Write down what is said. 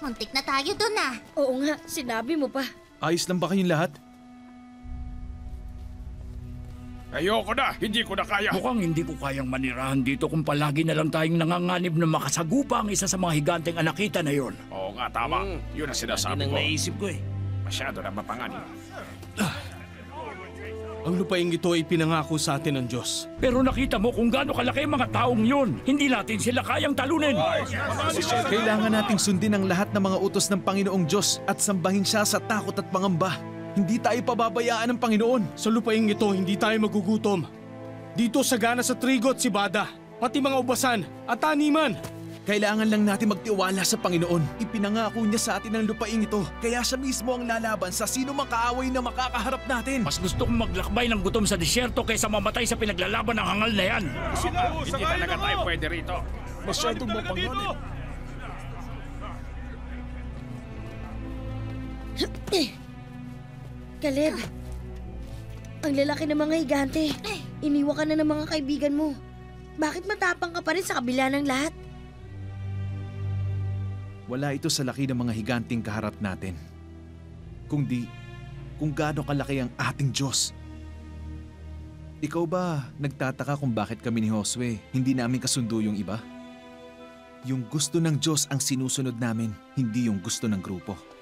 muntik na tayo dun ah. Oo nga, sinabi mo pa. Ayos lang ba kayong lahat? Ayoko na, hindi ko na kaya. Mukhang hindi ko kayang manirahan dito kung palagi na lang tayong nanganganib na makasagupa ang isa sa mga higanteng anakita na yon. Oo nga, tama. Yun ang sinasabi ko. naisip ko eh. Masyado na mapanganib. Ang lupaing ito ay pinangako sa atin ng Diyos. Pero nakita mo kung gaano kalaki ang mga taong yun. Hindi natin sila kayang talunin. Kailangan nating sundin ang lahat ng mga utos ng Panginoong Diyos at sambahin siya sa takot at pangamba. Hindi tayo pababayaan ng Panginoon. Sa lupaing ito, hindi tayo magugutom. Dito sagana sa trigo at sibada, pati mga ubasan at taniman. Kailangan lang natin magtiwala sa Panginoon. Ipinangako niya sa atin ang lupaing ito. Kaya siya mismo ang lalaban sa sino mang kaaway na makakaharap natin. Mas gusto kong maglakbay ng gutom sa disyerto kaysa mamatay sa pinaglalaban ng hangal na yan. Hindi talaga tayo pwede rito. Masyadong mapanganib. Caleb, ang lalaki ng mga higante. Iniwan ka na ng mga kaibigan mo. Bakit matapang ka pa rin sa kabila ng lahat? Wala ito sa laki ng mga higanting kaharap natin. Kundi, kung gaano kalaki ang ating Diyos. Ikaw ba nagtataka kung bakit kami ni Josue hindi namin kasundo yung iba? Yung gusto ng Diyos ang sinusunod namin, hindi yung gusto ng grupo.